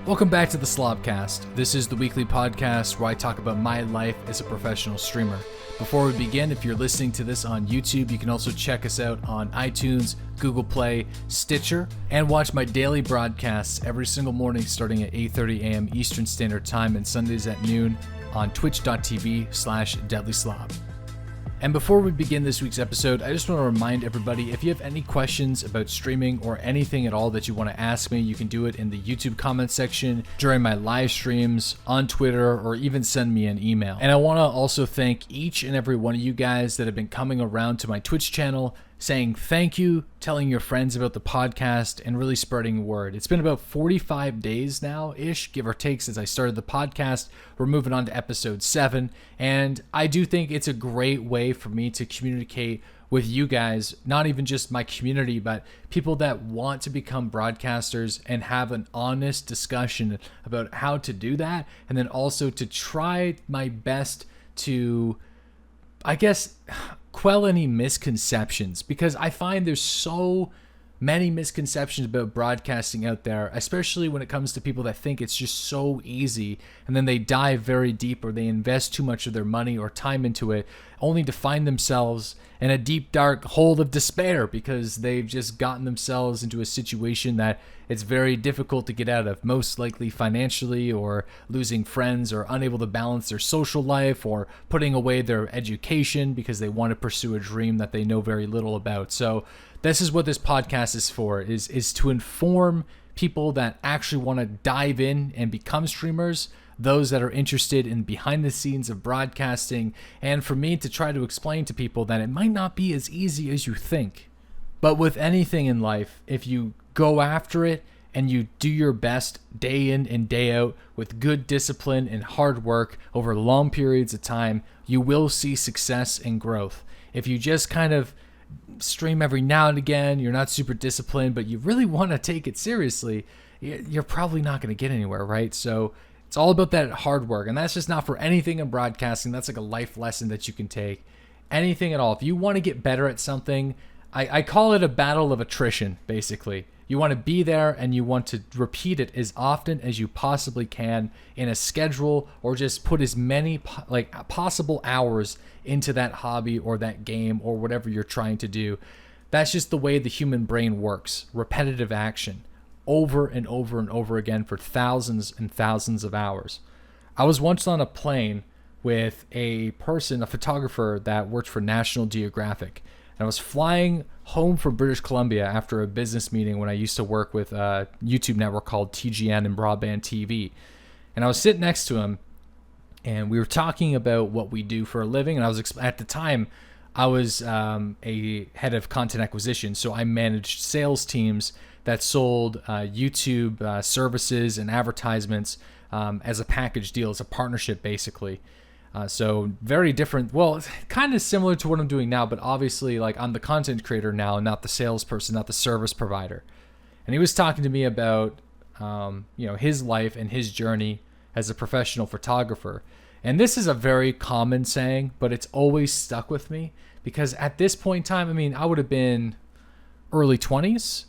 Welcome back to the SLOBCAST. This is the weekly podcast where I talk about my life as a professional streamer. Before we begin, if you're listening to this on YouTube, you can also check us out on iTunes, Google Play, Stitcher, and watch my daily broadcasts every single morning starting at 8:30 a.m. Eastern Standard Time and Sundays at noon on twitch.tv/deadlyslob. And before we begin this week's episode, I just want to remind everybody, if you have any questions about streaming or anything at all that you want to ask me, you can do it in the YouTube comment section, during my live streams, on Twitter, or even send me an email. And I want to also thank each and every one of you guys that have been coming around to my Twitch channel, saying thank you, telling your friends about the podcast, and really spreading word. It's been about 45 days now-ish, give or take, since I started the podcast. We're moving on to episode 7, and I do think it's a great way for me to communicate with you guys, not even just my community, but people that want to become broadcasters and have an honest discussion about how to do that, and then also to try my best to, I guess, quell any misconceptions, because I find there's so many misconceptions about broadcasting out there, especially when it comes to people that think it's just so easy, and then they dive very deep or they invest too much of their money or time into it, only to find themselves in a deep dark hole of despair because they've just gotten themselves into a situation that it's very difficult to get out of, most likely financially, or losing friends, or unable to balance their social life, or putting away their education because they want to pursue a dream that they know very little about. So this is what this podcast is for, is to inform people that actually want to dive in and become streamers, those that are interested in behind the scenes of broadcasting, and for me to try to explain to people that it might not be as easy as you think. But with anything in life, if you go after it and you do your best day in and day out with good discipline and hard work over long periods of time, you will see success and growth. If you just kind of stream every now and again, you're not super disciplined, but you really want to take it seriously, you're probably not going to get anywhere, right? So it's all about that hard work, and that's just not for anything in broadcasting. That's like a life lesson that you can take. Anything at all. If you want to get better at something, I call it a battle of attrition, basically. You want to be there and you want to repeat it as often as you possibly can in a schedule, or just put as many possible hours into that hobby or that game or whatever you're trying to do. That's just the way the human brain works. Repetitive action over and over and over again for thousands and thousands of hours. I was once on a plane with a photographer that worked for National Geographic. And I was flying home from British Columbia after a business meeting when I used to work with a YouTube network called TGN and Broadband TV. And I was sitting next to him, and we were talking about what we do for a living. And I was at the time, I was a head of content acquisition, so I managed sales teams that sold YouTube services and advertisements as a package deal, as a partnership, basically. So very different, well, kind of similar to what I'm doing now, but obviously like I'm the content creator now, not the salesperson, not the service provider. And he was talking to me about, his life and his journey as a professional photographer. And this is a very common saying, but it's always stuck with me because at this point in time, I mean, I would have been early 20s.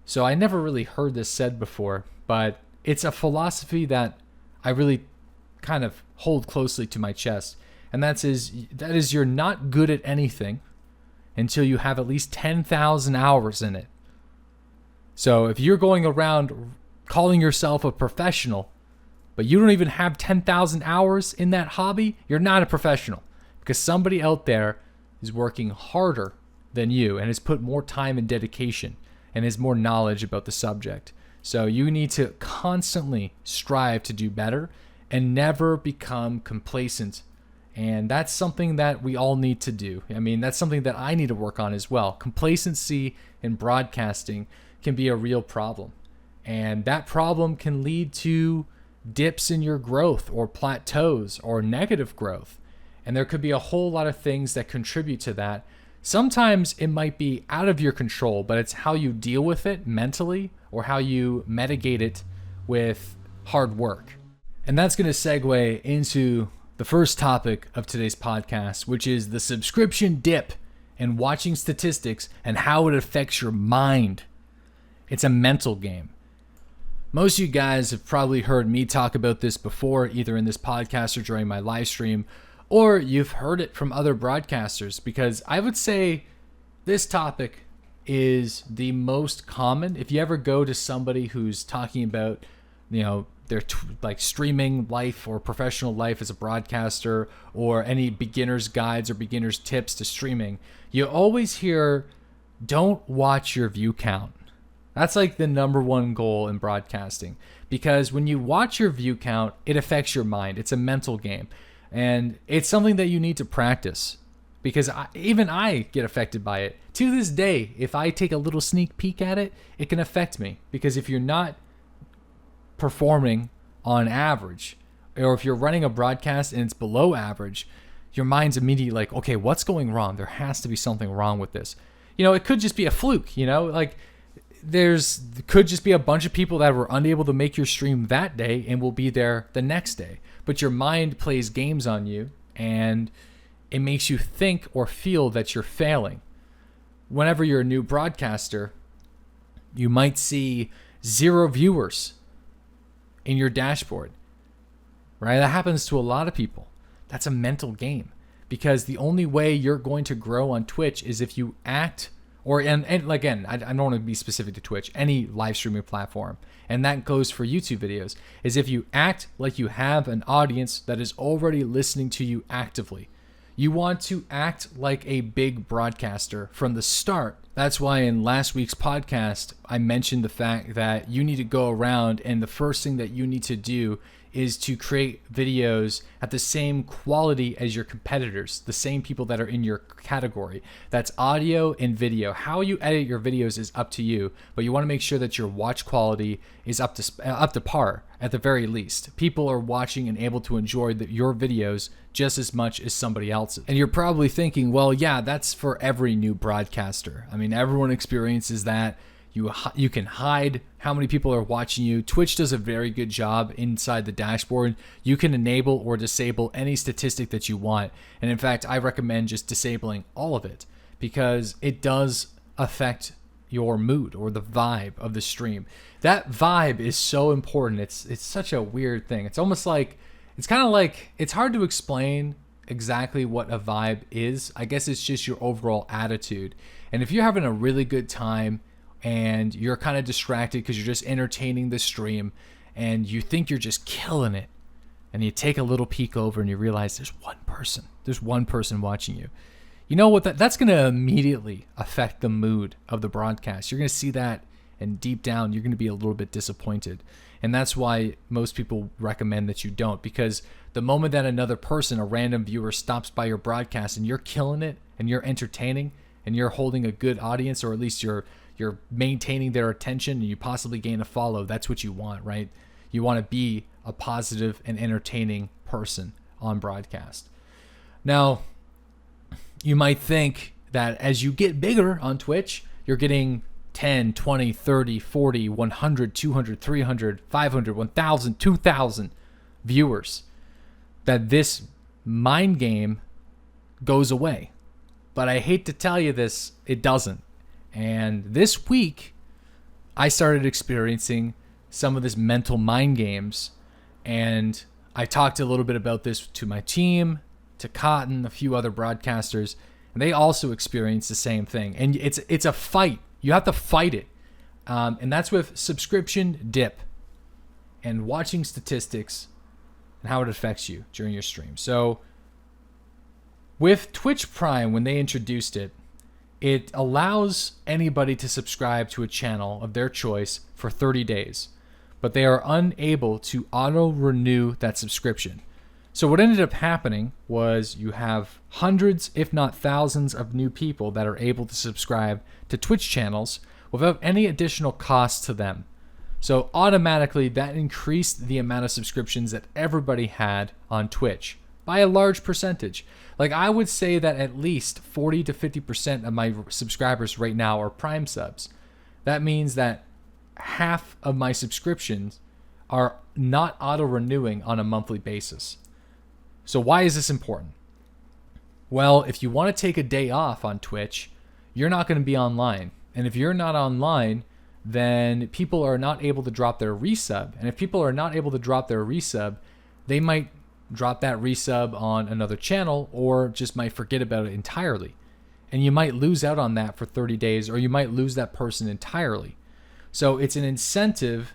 So I never really heard this said before, but it's a philosophy that I really kind of hold closely to my chest, and that is you're not good at anything until you have at least 10,000 hours in it. So if you're going around calling yourself a professional, but you don't even have 10,000 hours in that hobby, you're not a professional, because somebody out there is working harder than you and has put more time and dedication and has more knowledge about the subject. So you need to constantly strive to do better and never become complacent. And that's something that we all need to do. I mean, that's something that I need to work on as well. Complacency in broadcasting can be a real problem. And that problem can lead to dips in your growth or plateaus or negative growth. And there could be a whole lot of things that contribute to that. Sometimes it might be out of your control, but it's how you deal with it mentally or how you mitigate it with hard work. And that's going to segue into the first topic of today's podcast, which is the subscription dip and watching statistics and how it affects your mind. It's a mental game. Most of you guys have probably heard me talk about this before, either in this podcast or during my live stream, or you've heard it from other broadcasters, because I would say this topic is the most common. If you ever go to somebody who's talking about, their like streaming life or professional life as a broadcaster, or any beginner's guides or beginner's tips to streaming, you always hear, don't watch your view count. That's like the number one goal in broadcasting, because when you watch your view count, it affects your mind. It's a mental game, and it's something that you need to practice, because even I get affected by it. To this day, if I take a little sneak peek at it, it can affect me, because if you're not performing on average, or if you're running a broadcast and it's below average, your mind's immediately like, okay, what's going wrong? There has to be something wrong with this. It could just be a fluke, like could just be a bunch of people that were unable to make your stream that day and will be there the next day. But your mind plays games on you, and it makes you think or feel that you're failing. Whenever you're a new broadcaster, you might see 0 viewers in your dashboard, right? That happens to a lot of people. That's a mental game, because the only way you're going to grow on Twitch is if you act, and again, I don't want to be specific to Twitch, any live streaming platform, and that goes for YouTube videos, is if you act like you have an audience that is already listening to you actively. You want to act like a big broadcaster from the start. That's why in last week's podcast, I mentioned the fact that you need to go around, and the first thing that you need to do is to create videos at the same quality as your competitors, the same people that are in your category. That's audio and video. How you edit your videos is up to you, but you want to make sure that your watch quality is up to par at the very least. People are watching and able to enjoy your videos just as much as somebody else's. And you're probably thinking, well, yeah, that's for every new broadcaster. I mean, everyone experiences that. You can hide how many people are watching you. Twitch does a very good job inside the dashboard. You can enable or disable any statistic that you want. And in fact, I recommend just disabling all of it, because it does affect your mood or the vibe of the stream. That vibe is so important. It's such a weird thing. It's almost like, it's kind of like, it's hard to explain exactly what a vibe is. I guess it's just your overall attitude. And if you're having a really good time, and you're kind of distracted because you're just entertaining the stream, and you think you're just killing it, and you take a little peek over and you realize there's one person watching you. You know what? That's going to immediately affect the mood of the broadcast. You're going to see that, and deep down, you're going to be a little bit disappointed. And that's why most people recommend that you don't, because the moment that another person, a random viewer, stops by your broadcast and you're killing it and you're entertaining and you're holding a good audience, or at least you're maintaining their attention, and you possibly gain a follow, that's what you want, right? You want to be a positive and entertaining person on broadcast. Now, you might think that as you get bigger on Twitch, you're getting 10, 20, 30, 40, 100, 200, 300, 500, 1,000, 2,000 viewers, that this mind game goes away. But I hate to tell you this, it doesn't. And this week, I started experiencing some of this mental mind games. And I talked a little bit about this to my team, to Cotton, a few other broadcasters, and they also experienced the same thing. And it's a fight. You have to fight it. And that's with subscription dip and watching statistics and how it affects you during your stream. So with Twitch Prime, when they introduced it, it allows anybody to subscribe to a channel of their choice for 30 days, but they are unable to auto-renew that subscription. So what ended up happening was you have hundreds, if not thousands, of new people that are able to subscribe to Twitch channels without any additional cost to them. So automatically that increased the amount of subscriptions that everybody had on Twitch by a large percentage. Like, I would say that at least 40 to 50% of my subscribers right now are Prime subs. That means that half of my subscriptions are not auto-renewing on a monthly basis. So why is this important? Well, if you want to take a day off on Twitch, you're not going to be online. And if you're not online, then people are not able to drop their resub. And if people are not able to drop their resub, they might drop that resub on another channel or just might forget about it entirely. And you might lose out on that for 30 days, or you might lose that person entirely. So it's an incentive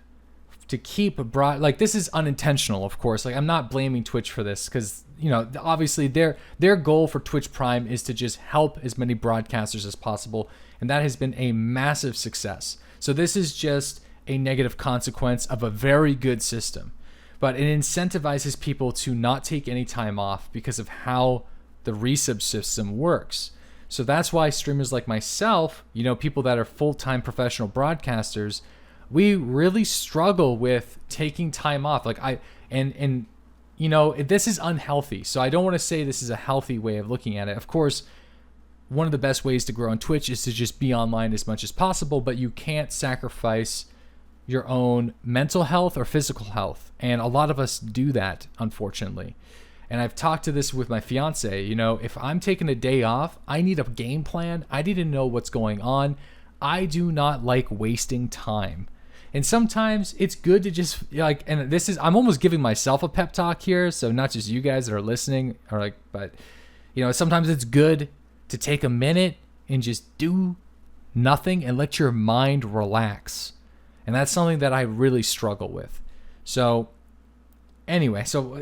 to keep like, this is unintentional, of course. Like, I'm not blaming Twitch for this, because, you know, obviously their goal for Twitch Prime is to just help as many broadcasters as possible, and that has been a massive success. So this is just a negative consequence of a very good system, but it incentivizes people to not take any time off because of how the resub system works. So that's why streamers like myself, you know, people that are full-time professional broadcasters, we really struggle with taking time off. Like, and you know, this is unhealthy. So I don't want to say this is a healthy way of looking at it. Of course, one of the best ways to grow on Twitch is to just be online as much as possible, but you can't sacrifice your own mental health or physical health. And a lot of us do that, unfortunately. And I've talked to this with my fiance. You know, if I'm taking a day off, I need a game plan. I need to know what's going on. I do not like wasting time. And sometimes it's good to just, like, and this is, I'm almost giving myself a pep talk here, so not just you guys that are listening, or like, but, you know, sometimes it's good to take a minute and just do nothing and let your mind relax. And that's something that I really struggle with. So anyway, so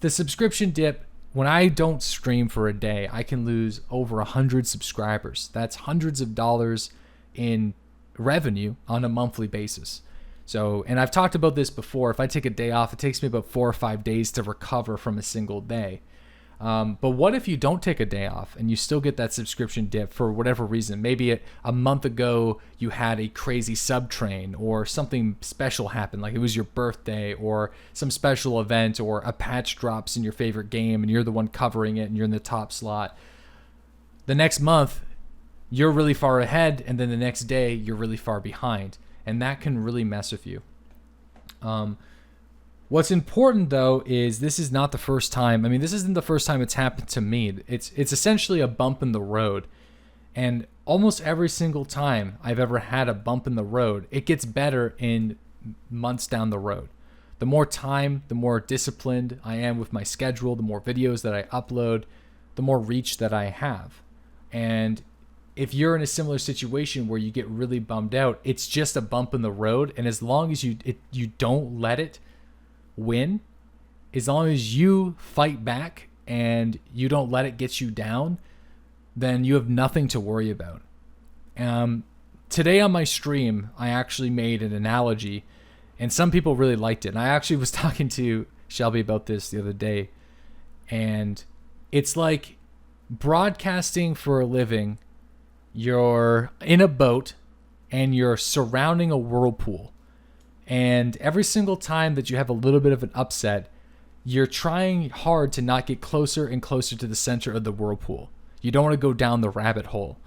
the subscription dip, when I don't stream for a day, I can lose over 100 subscribers. That's hundreds of dollars in revenue on a monthly basis. So, and I've talked about this before. If I take a day off, it takes me about 4 or 5 days to recover from a single day. But what if you don't take a day off and you still get that subscription dip for whatever reason? Maybe a month ago you had a crazy sub train, or something special happened, like it was your birthday or some special event, or a patch drops in your favorite game and you're the one covering it and you're in the top slot. The next month you're really far ahead, and then the next day you're really far behind, and that can really mess with you. What's important, though, is this is not the first time. I mean, this isn't the first time it's happened to me. It's essentially a bump in the road. And almost every single time I've ever had a bump in the road, it gets better in months down the road. The more time, the more disciplined I am with my schedule, the more videos that I upload, the more reach that I have. And if you're in a similar situation where you get really bummed out, it's just a bump in the road. And as long as you don't let it win, as long as you fight back and you don't let it get you down, then you have nothing to worry about. Today on my stream, I actually made an analogy, and some people really liked it. And I actually was talking to Shelby about this the other day, and it's like broadcasting for a living. You're in a boat and you're surrounding a whirlpool. And every single time that you have a little bit of an upset, you're trying hard to not get closer and closer to the center of the whirlpool. You don't want to go down the rabbit hole,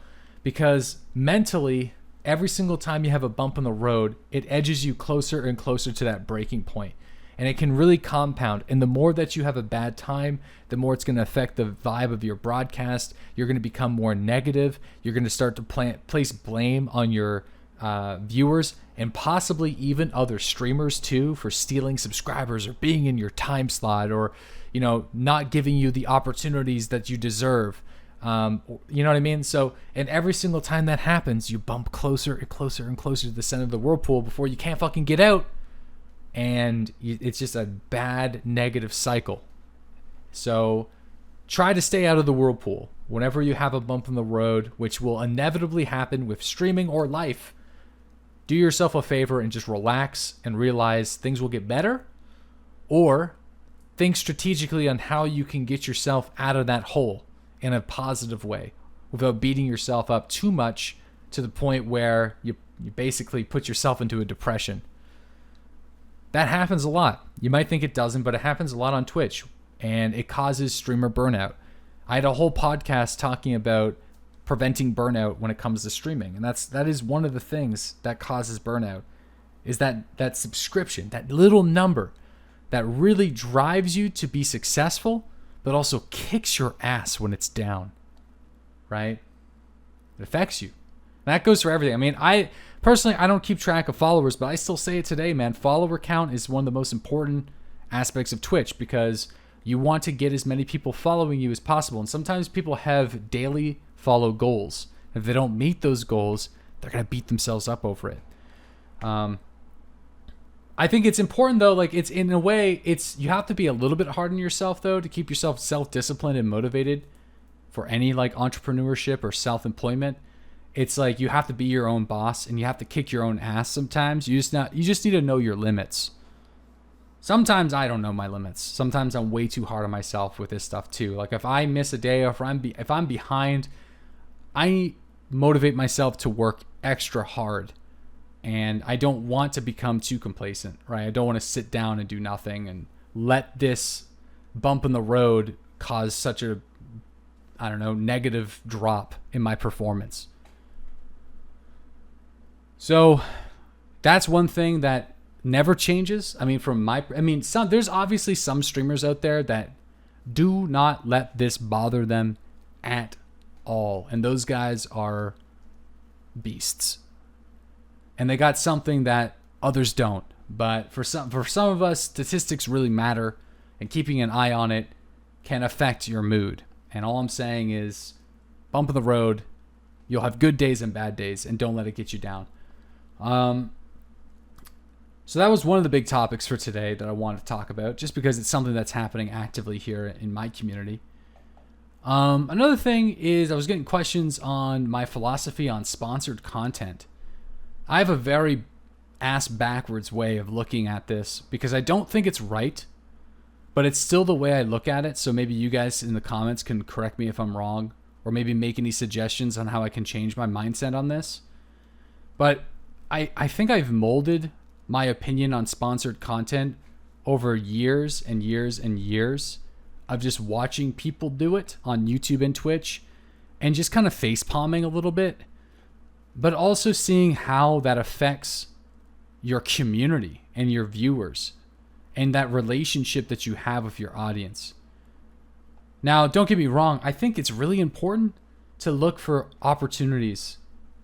because mentally, every single time you have a bump in the road, it edges you closer and closer to that breaking point. And it can really compound. And the more that you have a bad time, the more it's going to affect the vibe of your broadcast. You're going to become more negative. You're going to start to place blame on your viewers, and possibly even other streamers too, for stealing subscribers or being in your time slot, or, you know, not giving you the opportunities that you deserve. You know what I mean? So, and every single time that happens, you bump closer and closer and closer to the center of the whirlpool before you can't fucking get out. And it's just a bad negative cycle. So try to stay out of the whirlpool whenever you have a bump in the road, which will inevitably happen with streaming or life. Do yourself a favor and just relax and realize things will get better, or think strategically on how you can get yourself out of that hole in a positive way without beating yourself up too much to the point where you basically put yourself into a depression. That happens a lot. You might think it doesn't, but it happens a lot on Twitch, and it causes streamer burnout. I had a whole podcast talking about preventing burnout when it comes to streaming, and that is one of the things that causes burnout, is that subscription, that little number that really drives you to be successful, but also kicks your ass when it's down, right? It affects you. That goes for everything. I mean, I personally, I don't keep track of followers, but I still say it today, man. Follower count is one of the most important aspects of Twitch because you want to get as many people following you as possible. And sometimes people have daily follow goals. If they don't meet those goals, they're going to beat themselves up over it. I think it's important though, like it's in a way, you have to be a little bit hard on yourself though to keep yourself self-disciplined and motivated for any like entrepreneurship or self-employment. It's like you have to be your own boss and you have to kick your own ass sometimes. You just need to know your limits. Sometimes I don't know my limits. Sometimes I'm way too hard on myself with this stuff too. Like if I miss a day or if I'm behind, I motivate myself to work extra hard. And I don't want to become too complacent, right? I don't want to sit down and do nothing and let this bump in the road cause such a, I don't know, negative drop in my performance. So that's one thing that never changes. I mean, there's obviously some streamers out there that do not let this bother them at all. And those guys are beasts. And they got something that others don't. But for some of us, statistics really matter, and keeping an eye on it can affect your mood. And all I'm saying is, bump in the road. You'll have good days and bad days, and don't let it get you down. So that was one of the big topics for today that I wanted to talk about, just because it's something that's happening actively here in my community. Another thing is I was getting questions on my philosophy on sponsored content. I have a very ass backwards way of looking at this because I don't think it's right, but it's still the way I look at it. So maybe you guys in the comments can correct me if I'm wrong, or maybe make any suggestions on how I can change my mindset on this. But I think I've molded my opinion on sponsored content over years and years and years of just watching people do it on YouTube and Twitch and just kind of face palming a little bit, but also seeing how that affects your community and your viewers and that relationship that you have with your audience. Now, don't get me wrong. I think it's really important to look for opportunities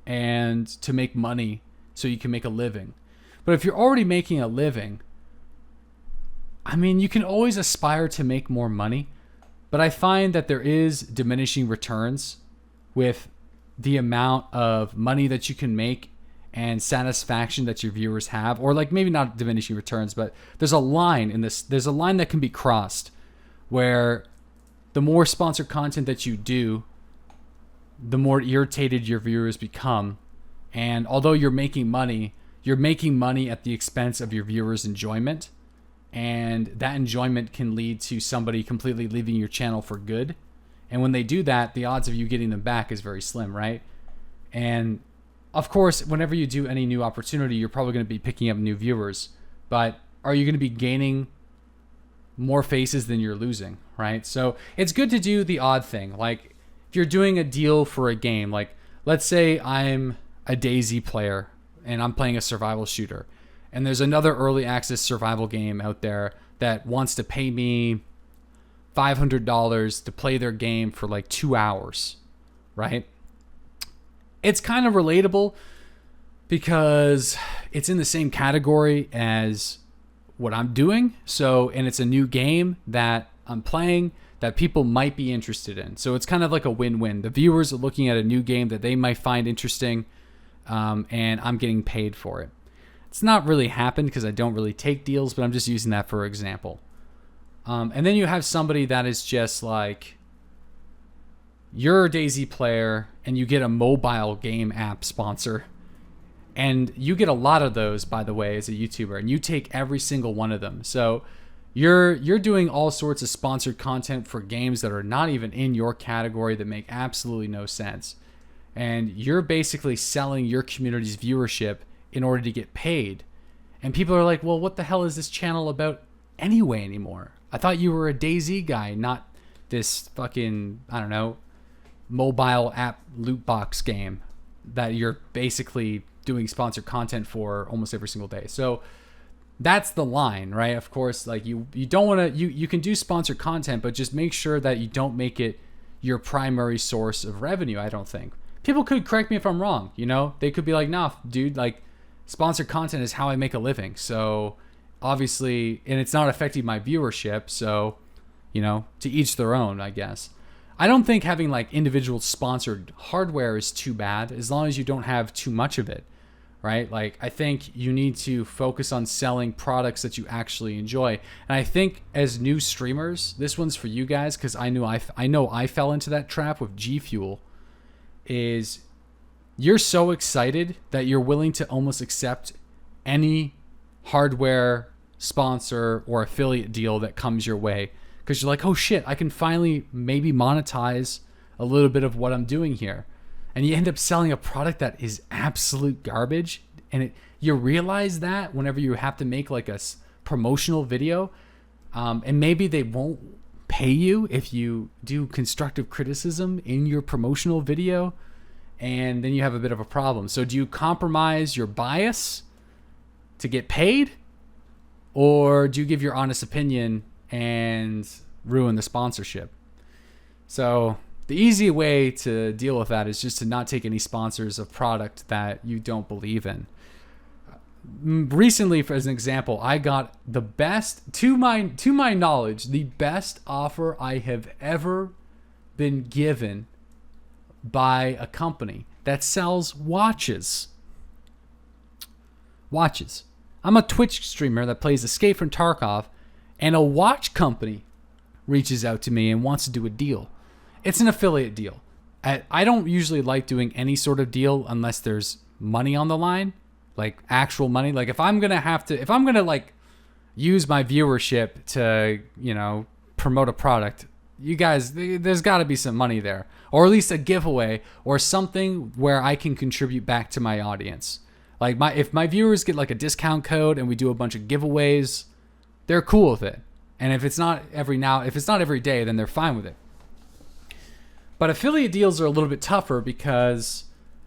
and to make money so you can make a living. But if you're already making a living, I mean, you can always aspire to make more money, but I find that there is diminishing returns with the amount of money that you can make and satisfaction that your viewers have, or like maybe not diminishing returns, but there's a line in this. There's a line that can be crossed where the more sponsored content that you do, the more irritated your viewers become. And although you're making money at the expense of your viewers' enjoyment. And that enjoyment can lead to somebody completely leaving your channel for good. And when they do that, the odds of you getting them back is very slim, right? And of course, whenever you do any new opportunity, you're probably going to be picking up new viewers. But are you going to be gaining more faces than you're losing, right? So it's good to do the odd thing. Like if you're doing a deal for a game, like let's say I'm a DayZ player and I'm playing a survival shooter, and there's another early access survival game out there that wants to pay me $500 to play their game for like 2 hours, right? It's kind of relatable because it's in the same category as what I'm doing. So, and it's a new game that I'm playing that people might be interested in. So it's kind of like a win-win. The viewers are looking at a new game that they might find interesting, and I'm getting paid for it. It's not really happened because I don't really take deals, but I'm just using that for example. And then you have somebody that is just like, you're a DayZ player and you get a mobile game app sponsor. And you get a lot of those, by the way, as a YouTuber, and you take every single one of them. So you're doing all sorts of sponsored content for games that are not even in your category, that make absolutely no sense. And you're basically selling your community's viewership in order to get paid. And people are like, well, what the hell is this channel about anyway anymore? I thought you were a DayZ guy, not this fucking, I don't know, mobile app loot box game that you're basically doing sponsored content for almost every single day. So that's the line, right? Of course, like you don't want to, you can do sponsored content, but just make sure that you don't make it your primary source of revenue. I don't think people could correct me if I'm wrong. You know, they could be like, nah, dude, like sponsored content is how I make a living. So obviously, and it's not affecting my viewership. So, you know, to each their own, I guess. I don't think having like individual sponsored hardware is too bad as long as you don't have too much of it, right? Like I think you need to focus on selling products that you actually enjoy. And I think as new streamers, this one's for you guys because I know I fell into that trap with G Fuel, is you're so excited that you're willing to almost accept any hardware sponsor or affiliate deal that comes your way. Because you're like, oh shit, I can finally maybe monetize a little bit of what I'm doing here. And you end up selling a product that is absolute garbage. And you realize that whenever you have to make like a promotional video, and maybe they won't pay you if you do constructive criticism in your promotional video, and then you have a bit of a problem. So do you compromise your bias to get paid? Or do you give your honest opinion and ruin the sponsorship? So the easy way to deal with that is just to not take any sponsors of product that you don't believe in. Recently, as an example, I got the best, to my knowledge, the best offer I have ever been given by a company that sells watches. I'm a Twitch streamer that plays Escape from Tarkov, and a watch company reaches out to me and wants to do a deal. It's an affiliate deal. I don't usually like doing any sort of deal unless there's money on the line, like actual money. Like if I'm gonna like use my viewership to, you know, promote a product, you guys, there's got to be some money there, or at least a giveaway or something where I can contribute back to my audience. Like if my viewers get like a discount code and we do a bunch of giveaways, they're cool with it. And if it's not every day, then they're fine with it. But affiliate deals are a little bit tougher because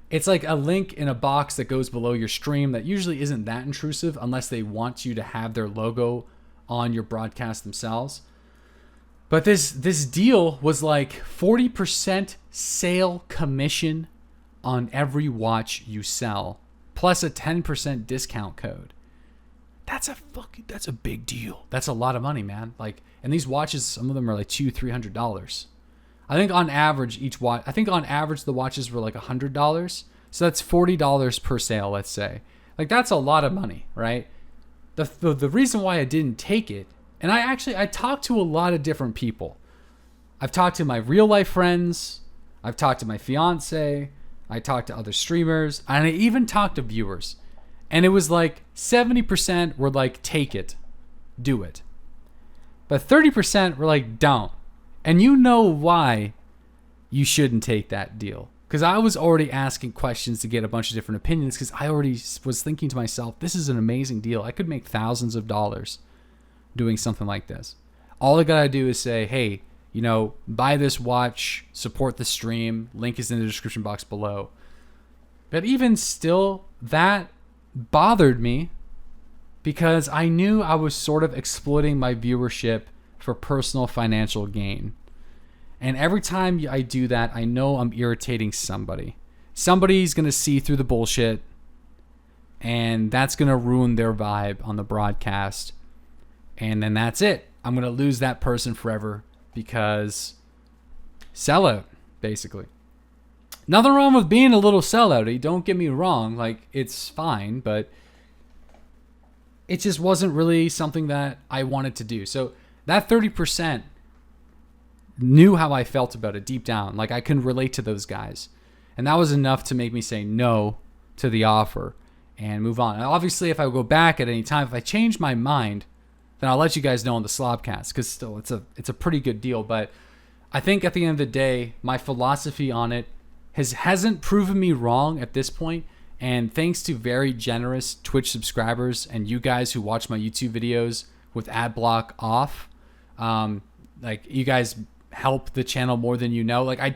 it's like a link in a box that goes below your stream that usually isn't that intrusive unless they want you to have their logo on your broadcast themselves. But this deal was like 40% sale commission on every watch you sell, plus a 10% discount code. That's a big deal. That's a lot of money, man. Like, and these watches, some of them are like $200-$300. I think on average the watches were like $100. So that's $40 per sale, let's say. Like that's a lot of money, right? The reason why I didn't take it, and I talked to a lot of different people. I've talked to my real life friends. I've talked to my fiance. I talked to other streamers, and I even talked to viewers. And it was like 70% were like, take it, do it. But 30% were like, don't. And you know why you shouldn't take that deal. Because I was already asking questions to get a bunch of different opinions because I already was thinking to myself, this is an amazing deal. I could make thousands of dollars doing something like this. All I gotta do is say, hey, you know, buy this watch, support the stream. Link is in the description box below. But even still, that bothered me because I knew I was sort of exploiting my viewership for personal financial gain. And every time I do that, I know I'm irritating somebody. Somebody's going to see through the bullshit, and that's going to ruin their vibe on the broadcast. And then that's it. I'm going to lose that person forever because sellout, basically. Nothing wrong with being a little sellouty. Don't get me wrong. Like, it's fine, but it just wasn't really something that I wanted to do. So that 30% knew how I felt about it deep down. Like, I couldn't relate to those guys. And that was enough to make me say no to the offer and move on. And obviously, if I go back at any time, if I change my mind, then I'll let you guys know on the SLOBCAST, because still, it's a pretty good deal. But I think at the end of the day, my philosophy on it hasn't proven me wrong at this point. And thanks to very generous Twitch subscribers and you guys who watch my YouTube videos with ad block off, like, you guys help the channel more than you know. Like, I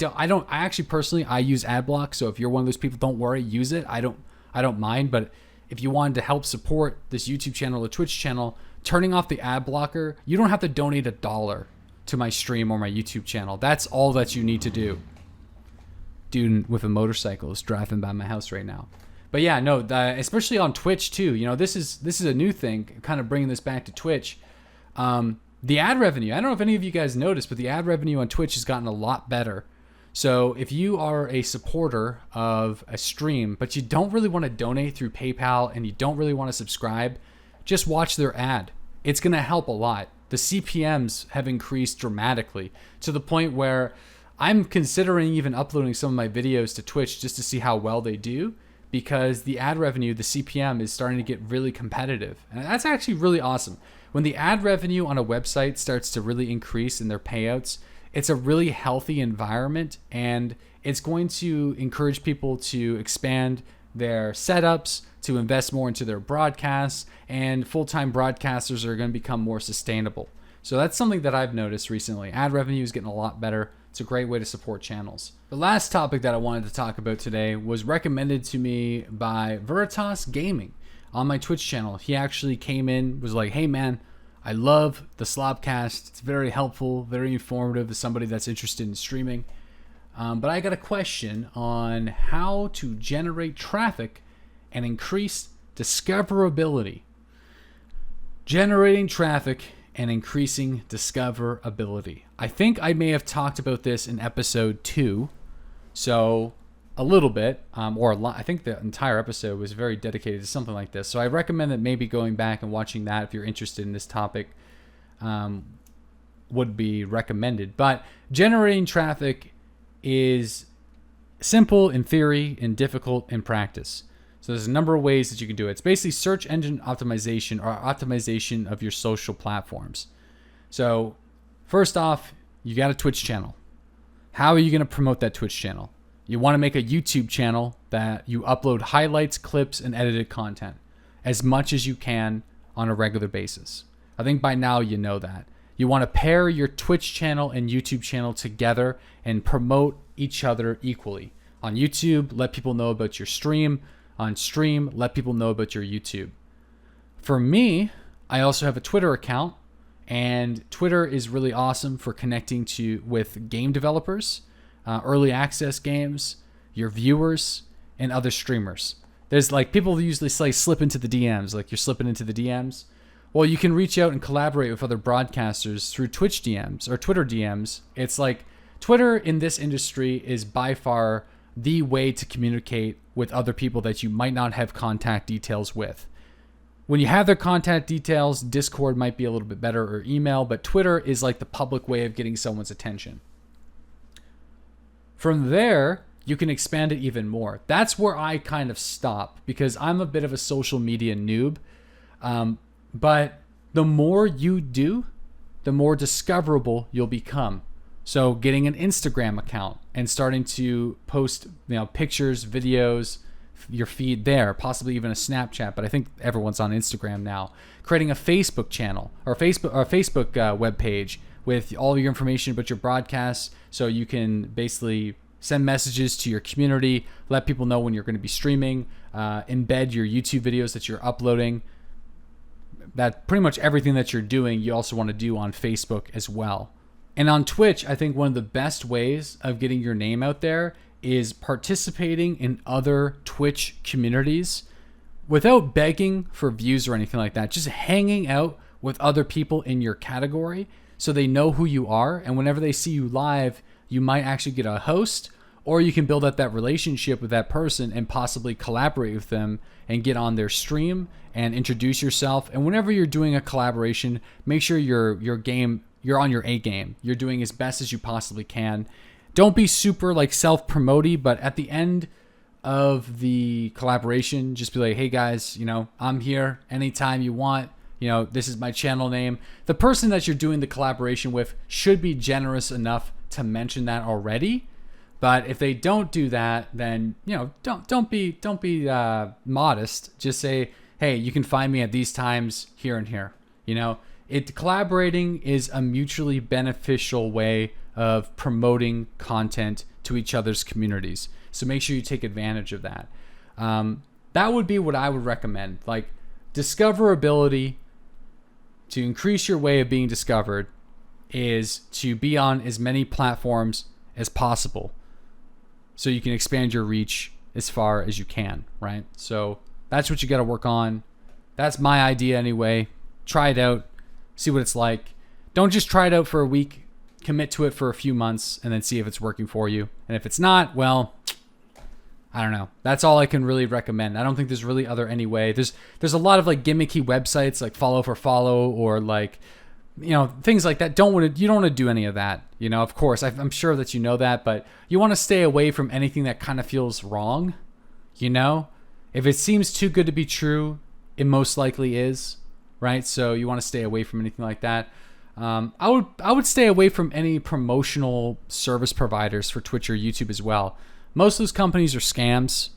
actually personally, I use ad block. So if you're one of those people, don't worry, use it. I don't mind. But if you wanted to help support this YouTube channel or Twitch channel, turning off the ad blocker, you don't have to donate $1 to my stream or my YouTube channel. That's all that you need to do. dude with a motorcycle is driving by my house right now. But yeah, no, especially on Twitch too. You know, this is a new thing. Kind of bringing this back to Twitch. The ad revenue. I don't know if any of you guys noticed, but the ad revenue on Twitch has gotten a lot better. So if you are a supporter of a stream, but you don't really want to donate through PayPal and you don't really want to subscribe, just watch their ad. It's going to help a lot. The CPMs have increased dramatically to the point where I'm considering even uploading some of my videos to Twitch just to see how well they do, because the ad revenue, the CPM, is starting to get really competitive. And that's actually really awesome. When the ad revenue on a website starts to really increase in their payouts, it's a really healthy environment, and it's going to encourage people to expand their setups, to invest more into their broadcasts, and full-time broadcasters are going to become more sustainable. So that's something that I've noticed recently. Ad revenue is getting a lot better. It's a great way to support channels. The last topic that I wanted to talk about today was recommended to me by Veritas Gaming on my Twitch channel. He actually came in, was like, hey man, I love the SLOBCAST. It's very helpful, very informative to somebody that's interested in streaming. But I got a question on how to generate traffic and increase discoverability. Generating traffic and increasing discoverability. I think I may have talked about this in episode 2. So a little bit, I think the entire episode was very dedicated to something like this. So I recommend that maybe going back and watching that if you're interested in this topic would be recommended. But generating traffic is simple in theory and difficult in practice. So there's a number of ways that you can do it. It's basically search engine optimization or optimization of your social platforms. So first off, you got a Twitch channel. How are you going to promote that Twitch channel? You want to make a YouTube channel that you upload highlights, clips, and edited content as much as you can on a regular basis. I think by now you know that. You want to pair your Twitch channel and YouTube channel together and promote each other equally. On YouTube, let people know about your stream. On stream, let people know about your YouTube. For me, I also have a Twitter account, and Twitter is really awesome for connecting with game developers, early access games, your viewers, and other streamers. There's like people usually say slip into the DMs, like you're slipping into the DMs. Well, you can reach out and collaborate with other broadcasters through Twitch DMs or Twitter DMs. It's like Twitter in this industry is by far the way to communicate with other people that you might not have contact details with. When you have their contact details, Discord might be a little bit better, or email, but Twitter is like the public way of getting someone's attention. From there, you can expand it even more. That's where I kind of stop because I'm a bit of a social media noob. But the more you do, the more discoverable you'll become. So getting an Instagram account and starting to post, pictures, videos, your feed there, possibly even a Snapchat, but I think everyone's on Instagram now. Creating a Facebook channel or Facebook web page with all your information about your broadcasts, so you can basically send messages to your community, let people know when you're going to be streaming, embed your YouTube videos that you're uploading. That pretty much everything that you're doing, you also want to do on Facebook as well. And on Twitch, I think one of the best ways of getting your name out there is participating in other Twitch communities without begging for views or anything like that. Just hanging out with other people in your category so they know who you are. And whenever they see you live, you might actually get a host, or you can build up that relationship with that person and possibly collaborate with them and get on their stream and introduce yourself. And whenever you're doing a collaboration, make sure you're on your A game. You're doing as best as you possibly can. Don't be super like self-promoty, but at the end of the collaboration, just be like, hey guys, I'm here anytime you want. This is my channel name. The person that you're doing the collaboration with should be generous enough to mention that already. But if they don't do that, then don't be modest. Just say, hey, you can find me at these times here and here. Collaborating is a mutually beneficial way of promoting content to each other's communities. So make sure you take advantage of that. That would be what I would recommend. Like discoverability, to increase your way of being discovered, is to be on as many platforms as possible. so you can expand your reach as far as you can, right? So that's what you got to work on. That's my idea anyway. Try it out, see what it's like. Don't just try it out for a week. Commit to it for a few months and then see if it's working for you. And if it's not, well, I don't know. That's all I can really recommend. I don't think there's really any way. There's a lot of like gimmicky websites like follow for follow or like, you know, things like that. You don't want to do any of that. You know, of course, I'm sure that you know that, but you want to stay away from anything that kind of feels wrong. You know, if it seems too good to be true, it most likely is, right? So you want to stay away from anything like that. I would stay away from any promotional service providers for Twitch or YouTube as well. Most of those companies are scams.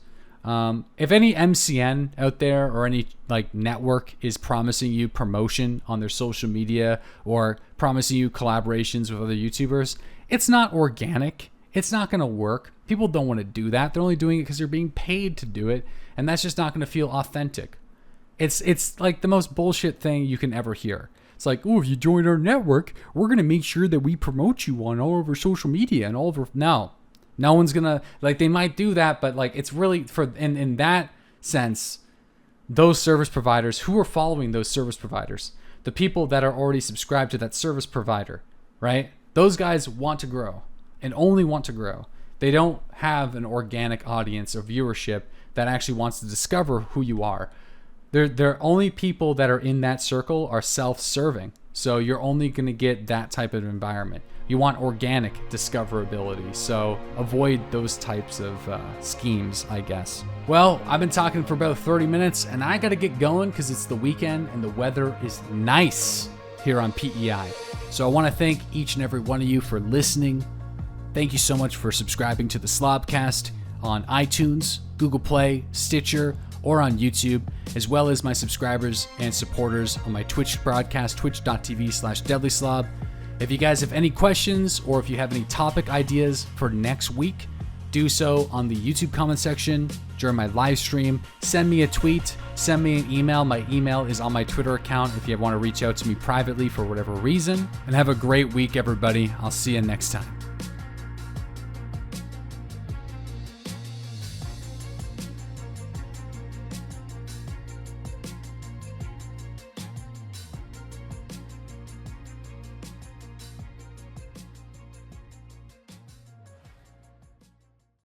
If any MCN out there or any like network is promising you promotion on their social media or promising you collaborations with other YouTubers, it's not organic. It's not going to work. People don't want to do that. They're only doing it because they're being paid to do it, and that's just not going to feel authentic. It's like the most bullshit thing you can ever hear. It's like, oh, if you join our network, we're going to make sure that we promote you on all of our social media and all of our... No one's going to... Like, they might do that, but like it's really... in that sense, those service providers, who are following those service providers, the people that are already subscribed to that service provider, right? Those guys want to grow and only want to grow. They don't have an organic audience or viewership that actually wants to discover who you are. They're only people that are in that circle are self-serving. So you're only going to get that type of environment. You want organic discoverability. So avoid those types of schemes, I guess. Well, I've been talking for about 30 minutes and I got to get going because it's the weekend and the weather is nice here on PEI. So I want to thank each and every one of you for listening. Thank you so much for subscribing to the SLOBCAST on iTunes, Google Play, Stitcher, or on YouTube, as well as my subscribers and supporters on my Twitch broadcast, twitch.tv/deadlyslob. If you guys have any questions or if you have any topic ideas for next week, do so on the YouTube comment section during my live stream. Send me a tweet, send me an email. My email is on my Twitter account if you want to reach out to me privately for whatever reason. And have a great week, everybody. I'll see you next time.